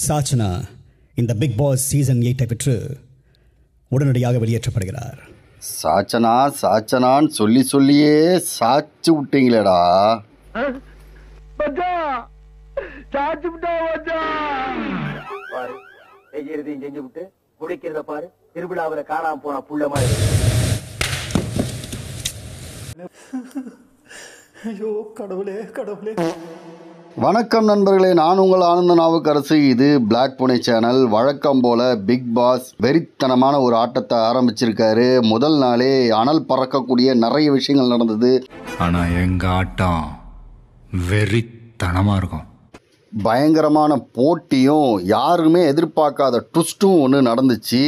சாச்சனா இந்த big Boss season 8 பெற்று உடனடியாக வெளியேற்றப்படுகிறார். சாச்சனா சாச்சனான்னு சொல்லி சொல்லியே சாச்சு விட்டீங்களேடா. செய்யறதையும் செஞ்சு விட்டு குடிக்கிறத பாரு, திருவிழாவில காணாம போன புள்ள மாதிரி. ஐயோ கடவுளே கடவுளே. வணக்கம் நண்பர்களே, நான் உங்கள் ஆனந்த நாவுக்கரசு. இது பிளாக் பூனை சேனல். வழக்கம் போல பிக் பாஸ் வெறித்தனமான ஒரு ஆட்டத்தை ஆரம்பிச்சிருக்காரு. முதல் நாளே அனல் பறக்கக்கூடிய நிறைய விஷயங்கள் நடந்தது. ஆனா எங்க ஆட்டம் வெறித்தனமா இருக்கும். பயங்கரமான போட்டியும் யாருமே எதிர்பார்க்காத ட்விஸ்ட்டும் ஒன்று நடந்துச்சு.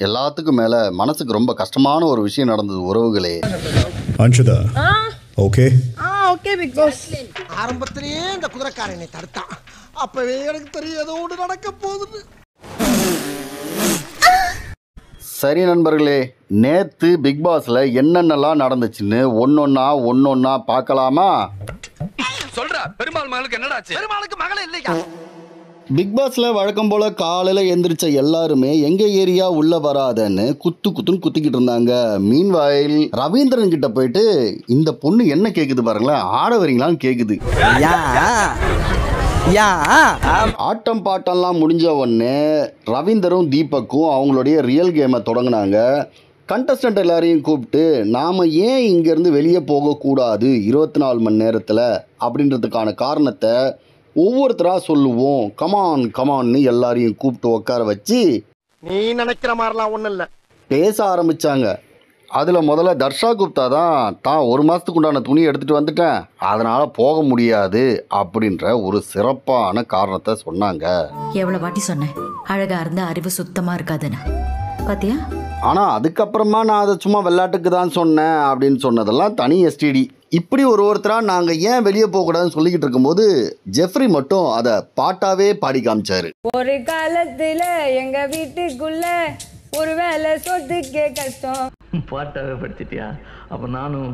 எல்லாத்துக்கும் மேலே மனசுக்கு ரொம்ப கஷ்டமான ஒரு விஷயம் நடந்தது உறவுகளே. அன்ஷுதா ஓகே ஓகே பிக் பாஸ். ஆரம்பத்திலேயே இந்த குதிரைக்காரனை தடுத்தான். அப்பவே எனக்கு தெரியும் ஏதோ ஒன்று நடக்க போகுது. சரி நண்பர்களே, நேற்று பிக் பாஸில் என்னென்னலாம் நடந்துச்சுன்னு ஒன்னொன்னா பார்க்கலாமா? சொல்றா, பெருமாள் மகளுக்கு என்னடாச்சு? பெருமாளுக்கு மகளே இல்லையா? பிக் பாஸில் வழக்கம் போல் காலையில் எந்திரிச்ச எல்லாருமே எங்கள் ஏரியா உள்ளே வராதன்னு குத்துன்னு குத்திக்கிட்டு இருந்தாங்க. மீன்வாயில் ரவீந்திரன் கிட்ட போயிட்டு இந்த பொண்ணு என்ன கேட்குது பாருங்களேன், ஆட வரீங்களான்னு கேட்குது. ஆட்டம் பாட்டம்லாம் முடிஞ்ச உடனே ரவீந்தரும் தீபக்கும் அவங்களுடைய ரியல் கேமை தொடங்கினாங்க. கண்டஸ்டன்ட் எல்லாரையும் கூப்பிட்டு நாம் ஏன் இங்கேருந்து வெளியே போகக்கூடாது 24 மணி நேரத்தில் அப்படின்றதுக்கான காரணத்தை ஒவ்வொருத்தராக சொல்லுவோம், கமான்னு எல்லாரையும் கூப்பிட்டு உட்கார வச்சு நீ நினைக்கிற மாதிரிலாம் ஒன்றும் இல்லை பேச ஆரம்பித்தாங்க. அதில் முதல்ல தர்ஷா குப்தா தான் ஒரு மாதத்துக்கு உண்டான துணி எடுத்துகிட்டு வந்துட்டேன், அதனால் போக முடியாது அப்படின்ற ஒரு சிறப்பான காரணத்தை சொன்னாங்க. எவ்வளோ வாட்டி சொன்னேன், அழகா இருந்தா அறிவு சுத்தமாக இருக்காதுன்னு, பாத்தியா? ஆனால் அதுக்கப்புறமா நான் அதை சும்மா விளையாட்டுக்கு தான் சொன்னேன் அப்படின்னு சொன்னதெல்லாம் தனி எஸ்டிடி. இப்படி ஒருத்தராக நாங்கள் ஏன் வெளியே போகக்கூடாதுன்னு சொல்லிக்கிட்டு இருக்கும்போது ஜெஃப்ரி மட்டும் அதை பாட்டாவே பாடி காமிச்சாரு. ஒரு காலத்துல எங்க வீட்டுக்குள்ள ஒரு வேலை சொத்துக்கே கஷ்டம். பாட்டாவே படிச்சிட்டியா? அப்ப நானும்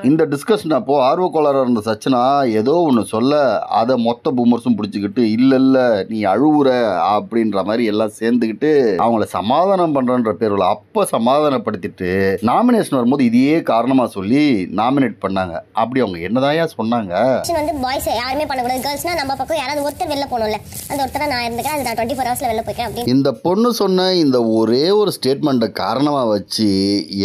இந்த டிஸ்கஷன் அப்போ ஆர்வக்கோளாராக இருந்த சச்சனா ஏதோ ஒன்று சொல்ல அதை மொத்த பூமர்ஸும் பிடிச்சிக்கிட்டு இல்லை நீ அழுவுற அப்படின்ற மாதிரி எல்லாம் சேர்ந்துக்கிட்டு அவங்கள சமாதானம் பண்ணுறன்ற பேரில் அப்போ சமாதானப்படுத்திட்டு நாமினேஷன் வரும்போது இதையே காரணமாக சொல்லி நாமினேட் பண்ணாங்க. அப்படி அவங்க என்னதாயா சொன்னாங்க? வந்து பாய்ஸ் யாருமே பண்ணக்கூடாது, கேர்ள்ஸ்னா நம்ம பக்கம் யாராவது ஒருத்தர் வெளில போகணும்ல, அந்த ஒருத்தர் நான் இருந்துக்கிறேன், அது நான் 24 ஹவர்ஸ்ல வெளில போய்க்கிறேன் அப்படின்னு இந்த பொண்ணு சொன்ன இந்த ஒரே ஒரு ஸ்டேட்மெண்ட்டை காரணமாக வச்சு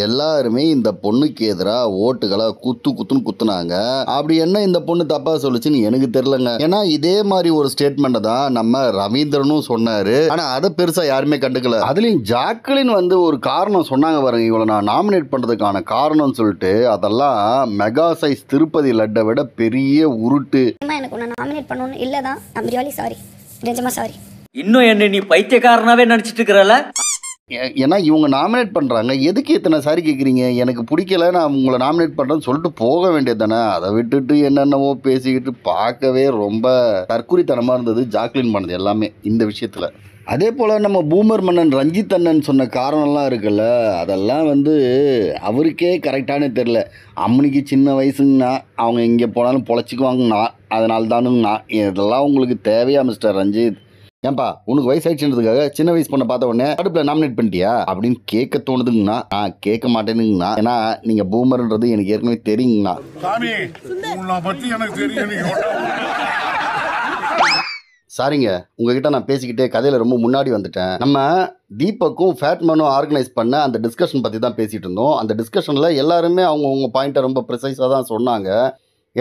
எல்லாருமே இந்த பொண்ணுக்கு எதிராக ஓட்டுகளை குத்துன்னு குத்துனாங்க. அப்படி என்ன இந்த பொண்ணு தப்பா சொல்லுச்சுன்னு எனக்கு தெரியலங்க. ஏன்னா இதே மாதிரி ஒரு ஸ்டேட்மெண்ட்டை தான் நம்ம ரவீந்திரனும் சொன்னாரு. ஆனா அதை பெருசா யாருமே கண்டுக்கல. அதுலயும் ஜாக்லின் வந்து ஒரு காரணம் சொன்னாங்க பாருங்க, இவளை நான் நாமினேட் பண்றதுக்கான காரணம்னு சொல்லிட்டு, அதெல்லாம் மெகா சைஸ் திருப்பதி லட்டை விட பெரிய உருட்டு. எனக்கு உன்னை நாமினேட் பண்ணணும் இல்லதான், ஐம் ரியலி சாரி, நிஜமா சாரி. இன்னும் என்ன நீ பைத்தியக்காரனாவே நினைச்சிட்டு இருக்கிறல? ஏன்னா இவங்க நாமினேட் பண்ணுறாங்க, எதுக்கு இத்தனை சாரி கேட்குறீங்க, எனக்கு பிடிக்கல நான் உங்களை நாமினேட் பண்ணுறேன்னு சொல்லிட்டு போக வேண்டியது தானே. அதை விட்டுட்டு என்னென்னவோ பேசிக்கிட்டு பார்க்கவே ரொம்ப தற்குறித்தனமாக இருந்தது ஜாக்லின் பண்ணது எல்லாமே இந்த விஷயத்தில். அதே போல் நம்ம பூமர் மன்னன் ரஞ்சித் அண்ணன் சொன்ன காரணம்லாம் இருக்குல்ல, அதெல்லாம் வந்து அவருக்கே கரெக்டானு தெரில. அம்மனிக்கு சின்ன வயசுங்கண்ணா, அவங்க எங்கே போனாலும் பொழைச்சிக்குவாங்கண்ணா, அதனால தானுங்கண்ணா, இதெல்லாம் உங்களுக்கு தேவையா மிஸ்டர் ரஞ்சித்? ஏன்பா உனக்கு வயசு ஆயிடுச்சுன்றதுக்காக சின்ன வயசு பண்ண பார்த்த உடனே அடுப்பில் நாமினேட் பண்ணிட்டியா அப்படின்னு கேட்க தோணுதுங்கண்ணா. நான் கேட்க மாட்டேனுங்கண்ணா, ஏன்னா நீங்கள் பூமர்ன்றது எனக்கு ஏற்கனவே தெரியுங்கண்ணா. சாரிங்க, உங்ககிட்ட நான் பேசிக்கிட்டே கதையில் ரொம்ப முன்னாடி வந்துட்டேன். நம்ம தீபக்கும் ஃபேட்மேனும் ஆர்கனைஸ் பண்ண அந்த டிஸ்கஷன் பற்றி தான் பேசிகிட்டு இருந்தோம். அந்த டிஸ்கஷனில் எல்லாருமே அவங்கவுங்க பாயிண்ட்டை ரொம்ப ப்ரிசைஸாக தான் சொன்னாங்க,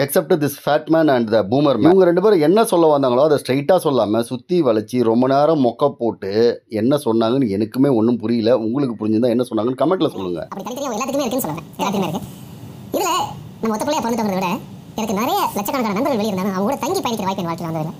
accept this fatman and the boomer. இவங்க ரெண்டு பேரும் என்ன சொல்ல வந்தாங்களோ அதை ஸ்ட்ரைட்டாக சொல்லாமல் சுற்றி வளைச்சி ரொம்ப நேரம் மொக்க போட்டு என்ன சொன்னாங்கன்னு எனக்குமே ஒன்றும் புரியல. உங்களுக்கு புரிஞ்சுதான் என்ன சொன்னாங்கன்னு கமெண்ட்டில் சொல்லுங்கள். எல்லாத்துக்குமே இருக்குன்னு சொல்லுவேன், எல்லாத்துக்குமே இருக்கு. இதுல நம்ம ஒத்த பிள்ளைய பிறந்தவரை விட எனக்கு நிறைய லட்சக்கணக்கான நண்பர்கள் வெளியே இருந்தாங்க, அவங்க கூட தங்கி பயணிக்கிற வாய்ப்பு என் வாழ்க்கையில் வந்ததில்லை.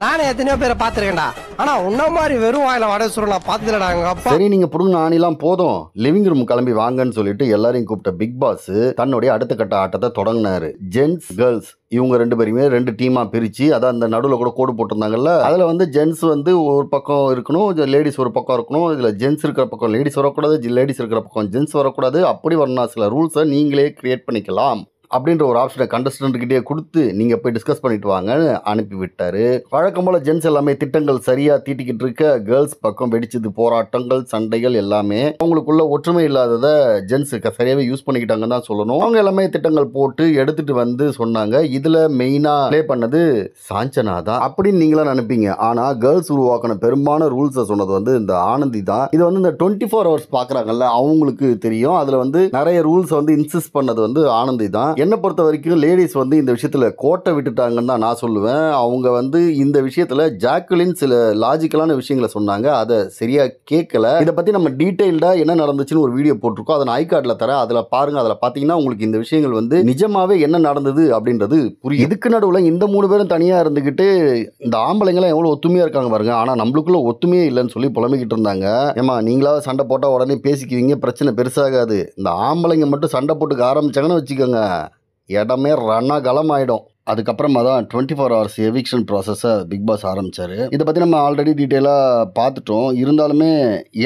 நானே எத்தனையோ பேரை பார்த்துருக்கேன்டா, ஆனா உன்ன மாதிரி வெறும் வாயில வடை சுருள் நான் பார்த்ததுலடா. எங்க அப்பா சரி நீங்க புடுங்க ஆணிலாம் போதும், லிவிங் ரூம் கிளம்பி வாங்கன்னு சொல்லிட்டு எல்லாரையும் கூப்பிட்ட பிக் பாஸ் தன்னுடைய அடுத்த கட்ட ஆட்டத்தை தொடங்கினாரு. ஜென்ஸ் கேர்ள்ஸ் இவங்க ரெண்டு பேருமே 2 டீமா பிரிச்சு, அதான் அந்த நடுவில் கூட கோடு போட்டிருந்தாங்கல்ல, அதுல வந்து ஜென்ஸ் வந்து ஒரு பக்கம் இருக்கணும், லேடிஸ் ஒரு பக்கம் இருக்கணும். இதுல ஜென்ஸ் இருக்கிற பக்கம் லேடிஸ் வரக்கூடாது, லேடிஸ் இருக்கிற பக்கம் ஜென்ஸ் வரக்கூடாது. அப்படி வரணும், சில ரூல்ஸை நீங்களே கிரியேட் பண்ணிக்கலாம். அப்படின்ற ஒரு ஆப்ஷனை கண்டஸ்டன்ட் கிட்டே கொடுத்து நீங்க போய் டிஸ்கஸ் பண்ணிட்டு வாங்கன்னு அனுப்பி விட்டாரு. வழக்கம் போல ஜென்ஸ் எல்லாமே திட்டங்கள் சரியா தீட்டிக்கிட்டு இருக்க கேர்ள்ஸ் பக்கம் வெடிச்சது போராட்டங்கள் சண்டைகள் எல்லாமே. அவங்களுக்குள்ள ஒற்றுமை இல்லாததை ஜென்ஸ் சரியாவே யூஸ் பண்ணிக்கிட்டாங்கன்னு தான் சொல்லணும். அவங்க எல்லாமே திட்டங்கள் போட்டு எடுத்துட்டு வந்து சொன்னாங்க. இதுல மெயினா ப்ளே பண்ணது சாஞ்சனா தான் அப்படின்னு நீங்களா நினைப்பீங்க. ஆனா கேர்ள்ஸ் உருவாக்கின பெரும்பாலான ரூல்ஸை சொன்னது வந்து இந்த ஆனந்தி தான். இது வந்து இந்த 24 ஹவர்ஸ் பாக்குறாங்கல்ல அவங்களுக்கு தெரியும். அதுல வந்து நிறைய ரூல்ஸ் வந்து இன்சிஸ்ட் பண்ணது வந்து ஆனந்தி தான். என்னை பொறுத்த வரைக்கும் லேடிஸ் வந்து இந்த விஷயத்துல கோட்டை விட்டுட்டாங்கன்னு தான் நான் சொல்லுவேன். அவங்க வந்து இந்த விஷயத்துல ஜாக்குலின் சில லாஜிக்கலான விஷயங்களை சொன்னாங்க, அதை சரியா கேட்கல. இதை பத்தி நம்ம டீடைல்டா என்ன நடந்துச்சுன்னு ஒரு வீடியோ போட்டிருக்கோம், அதை நான் ஐகார்ட்ல தரேன், அதுல பாருங்க. அதுல பாத்தீங்கன்னா உங்களுக்கு இந்த விஷயங்கள் வந்து நிஜமாவே என்ன நடந்தது அப்படின்றது புரியும். இதுக்கு நடுவுல இந்த 3 பேரும் தனியா இருந்துகிட்டு இந்த ஆம்பளைங்களாம் எவ்வளவு ஒத்துமையா இருக்காங்க பாருங்க. ஆனா நம்மளுக்குள்ள ஒத்துமையே இல்லைன்னு சொல்லி புலம்பிக்கிட்டு இருந்தாங்க. ஏமா நீங்களாவது சண்டை போட்டா உடனே பேசிக்குவீங்க, பிரச்சனை பெருசாகாது. இந்த ஆம்பளைங்க மட்டும் சண்டை போட்டுக்க ஆரம்பிச்சாங்கன்னு வச்சுக்கோங்க, இடமே ரணகலம் ஆயிடும். அதுக்கப்புறமா தான் 24 ஹவர்ஸ் எவிக்ஷன் ப்ராசஸை பிக் பாஸ் ஆரம்பித்தார். இதை பற்றி நம்ம ஆல்ரெடி டீட்டெயிலாக பார்த்துட்டோம். இருந்தாலுமே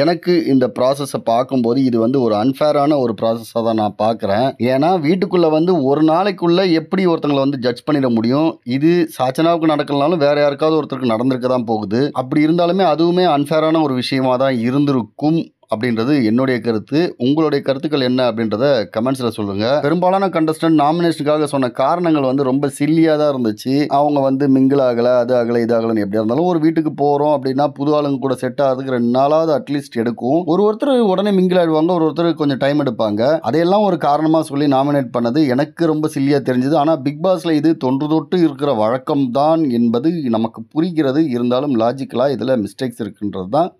எனக்கு இந்த ப்ராசஸை பார்க்கும்போது இது வந்து ஒரு அன்ஃபேரான ஒரு ப்ராசஸாக தான் நான் பார்க்குறேன். ஏன்னா வீட்டுக்குள்ளே வந்து ஒரு நாளைக்குள்ளே எப்படி ஒருத்தங்களை வந்து ஜட்ஜ் பண்ணிட முடியும்? இது சாச்சனாவுக்கு நடக்கலனாலும் வேறு யாருக்காவது ஒருத்தருக்கு நடந்திருக்க தான் போகுது. அப்படி இருந்தாலுமே அதுவுமே அன்ஃபேரான ஒரு விஷயமாக தான் இருந்திருக்கும் அப்படின்றது என்னுடைய கருத்து. உங்களுடைய கருத்துக்கள் என்ன அப்படின்றத கமெண்ட்ஸில் சொல்லுங்கள். பெரும்பாலான கண்டஸ்டன்ட் நாமினேஷனுக்காக சொன்ன காரணங்கள் வந்து ரொம்ப சில்லியாக தான் இருந்துச்சு. அவங்க வந்து மிங்கிள் ஆகலை, அது ஆகலை, இது ஆகலைன்னு எப்படியா இருந்தாலும் ஒரு வீட்டுக்கு போகிறோம் அப்படின்னா புது ஆளுங்க கூட செட் ஆகிறதுக்கு 2 நாளாவது அட்லீஸ்ட் எடுக்கும். ஒருத்தர் உடனே மிங்கிள் ஆகிடுவாங்க, ஒருத்தர் கொஞ்சம் டைம் எடுப்பாங்க. அதையெல்லாம் ஒரு காரணமாக சொல்லி நாமினேட் பண்ணது எனக்கு ரொம்ப சில்லியாக தெரிஞ்சுது. ஆனால் பிக் பாஸில் இது தொன்று இருக்கிற வழக்கம் தான் என்பது நமக்கு புரிகிறது. இருந்தாலும் லாஜிக்கலாக இதில் மிஸ்டேக்ஸ் இருக்குன்றது தான்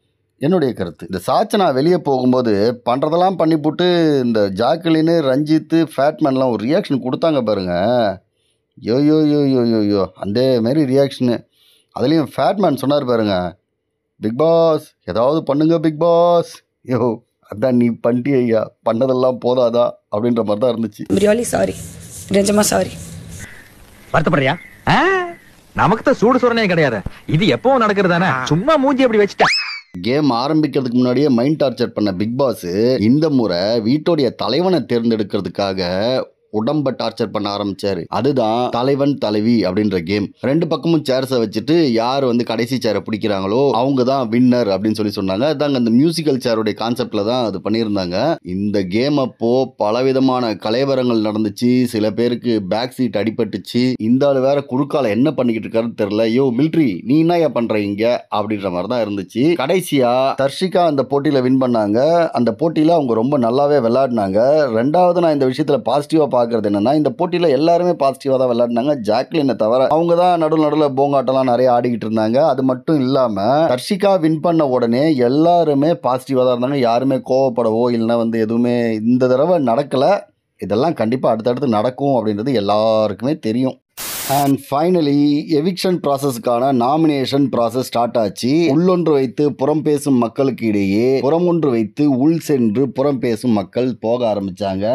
என்னுடைய கருத்து. இந்த சாச்சனா வெளியே போகும்போது பண்ணுறதெல்லாம் பண்ணிவிட்டு இந்த ஜாக்குலின், ரஞ்சித், ஃபேட்மேன்லாம் ஒரு ரியாக்ஷன் கொடுத்தாங்க பாருங்க. யோ யோ யோ யோ யோ யோ அந்த மாரி ரியாக்ஷனு. அதுலேயும் ஃபேட்மேன் சொன்னார் பாருங்க, பிக் பாஸ் ஏதாவது பண்ணுங்க பிக் பாஸ். யோ அதான் நீ பண்ணிட்டியா ஐயா, பண்ணதெல்லாம் போதாதா அப்படின்ற மாதிரி தான் இருந்துச்சு. ரியலி சாரி, நிஜமா சாரி. வருத்தப்படுறியா? நமக்கு தான் சூடு சுரணே கிடையாது, இது எப்பவும் நடக்கிறது தானே, சும்மா மூஞ்சி அப்படி வச்சுட்டா. கேம் ஆரம்பிக்கிறதுக்கு முன்னாடியே மைண்ட் டார்ச்சர் பண்ண பிக் பாஸ் இந்த முறை வீட்டோடைய தலைவனை தேர்ந்தெடுக்கிறதுக்காக உடம்ப டார்ச்சர் பண்ண ஆரம்பிச்சாரு. அதுதான் தலைவன் தலைவி அப்படின்ற கேம். 2 பக்கமும் சேர்ஸை வச்சுட்டு யார் வந்து கடைசி சேரை பிடிக்கிறாங்களோ அவங்க தான் வின்னர் அப்படின்னு சொல்லி சொன்னாங்க. அதாங்க அந்த மியூசிக்கல் சேருடைய கான்செப்ட்ல தான் அது பண்ணியிருந்தாங்க. இந்த கேம் அப்போ பலவிதமான கலைவரங்கள் நடந்துச்சு. சில பேருக்கு பேக் சீட் அடிபட்டுச்சு. இந்த ஆள் வேற குறுக்கால என்ன பண்ணிக்கிட்டு இருக்காருன்னு தெரியல. யோ மிலிட்ரி நீ என்ன பண்றீங்க அப்படின்ற மாதிரி தான் இருந்துச்சு. கடைசியா தர்ஷிகா அந்த போட்டியில வின் பண்ணாங்க. அந்த போட்டியில அவங்க ரொம்ப நல்லாவே விளையாடினாங்க. 2வது நான் இந்த விஷயத்துல பாசிட்டிவா பார்க்கறது என்னன்னா, இந்த போட்டியில எல்லாருமே பாசிட்டிவா தான் விளையாடினாங்க. ஜாக்லினை தவிர அவங்க தான் நடுவில் போங்காட்டெல்லாம் நிறைய ஆடிக்கிட்டு இருந்தாங்க. அது மட்டும் இல்லாம தர்ஷிகா வின் பண்ண உடனே எல்லாருமே பாசிட்டிவா தான் இருந்தாங்க. யாருமே கோவப்படவோ இல்லைன்னா வந்து எதுவுமே இந்த தடவை நடக்கல. இதெல்லாம் கண்டிப்பா அடுத்தடுத்து நடக்கும் அப்படின்றது எல்லாருக்குமே தெரியும். அண்ட் ஃபைனலி எவிக்ஷன் ப்ராசஸ்க்கான நாமினேஷன் ப்ராசஸ் ஸ்டார்ட் ஆச்சு. உள்ளொன்று வைத்து புறம் பேசும் மக்களுக்கு இடையே புறம் ஒன்று வைத்து உள் சென்று புறம் பேசும் மக்கள் போக ஆரம்பிச்சாங்க.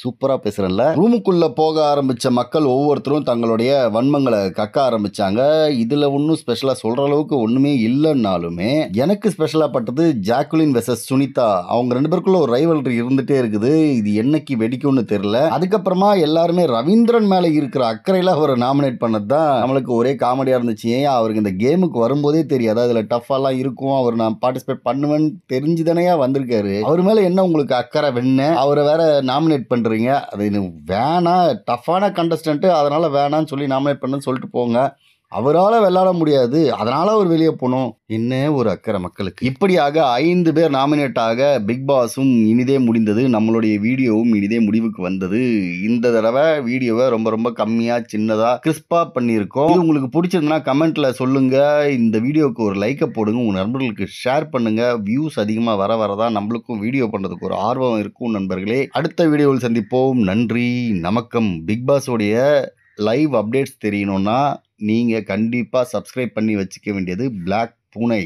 சூப்பரா பேசுறேன்ல. ரூமுக்குள்ள போக ஆரம்பிச்ச மக்கள் ஒவ்வொருத்தரும் தங்களுடைய வன்மங்களை கக்க ஆரம்பிச்சாங்க. இதுல ஒன்னும் ஸ்பெஷலா சொல்ற அளவுக்கு ஒண்ணுமே இல்லைன்னாலுமே எனக்கு ஸ்பெஷலா பட்டது ஜாக்குலின் வெர்சஸ் சுனிதா. அவங்க 2 பேருக்குள்ள ஒரு ரைவல்ரி இருந்துட்டே இருக்குது. இது என்னைக்கு வெடிக்கும்னு தெரியல. அதுக்கப்புறமா எல்லாருமே ரவீந்திரன் மேல இருக்கிற அக்கறையில அவரை நாமினேட் பண்ணது தான் நம்மளுக்கு ஒரே காமெடியா இருந்துச்சு. ஏன் அவருக்கு இந்த கேமுக்கு வரும்போதே தெரியாது அதுல டஃப்பாலாம் இருக்கும், அவர் நான் பார்ட்டிசிபேட் பண்ணுவேன்னு தெரிஞ்சுதானையா வந்திருக்காரு. அவர் மேல என்ன உங்களுக்கு அக்கறை வெண்ண, அவரை வேற நாமினேட் பண்றீங்க. அது வேணாம், டஃப்பான கண்டஸ்டன்ட், அதனால வேணான்னு சொல்லி நாமினேட் பண்ணுன்னு சொல்லிட்டு போங்க. அவரால் விளையாட முடியாது, அதனால அவர் வெளியே போகணும். என்ன ஒரு அக்கறை மக்களுக்கு. இப்படியாக 5 பேர் நாமினேட் ஆக பிக் பாஸும் இனிதே முடிந்தது. நம்மளுடைய வீடியோவும் இனிதே முடிவுக்கு வந்தது. இந்த தடவை வீடியோவை ரொம்ப ரொம்ப கம்மியா சின்னதா கிறிஸ்பா பண்ணியிருக்கோம். இது உங்களுக்கு பிடிச்சிருந்தா கமெண்ட்ல சொல்லுங்க. இந்த வீடியோவுக்கு ஒரு லைக்கை போடுங்க, உங்க நண்பர்களுக்கு ஷேர் பண்ணுங்க. வியூஸ் அதிகமாக வர வரதான் நம்மளுக்கும் வீடியோ பண்றதுக்கு ஒரு ஆர்வம் இருக்கும் நண்பர்களே. அடுத்த வீடியோவில் சந்திப்போம். நன்றி, நமக்கம். பிக் பாஸோடைய லைவ் அப்டேட்ஸ் தெரியணும்னா நீங்கள் கண்டிப்பாக சப்ஸ்கிரைப் பண்ணி வச்சுக்க வேண்டியது பிளாக் பூனை.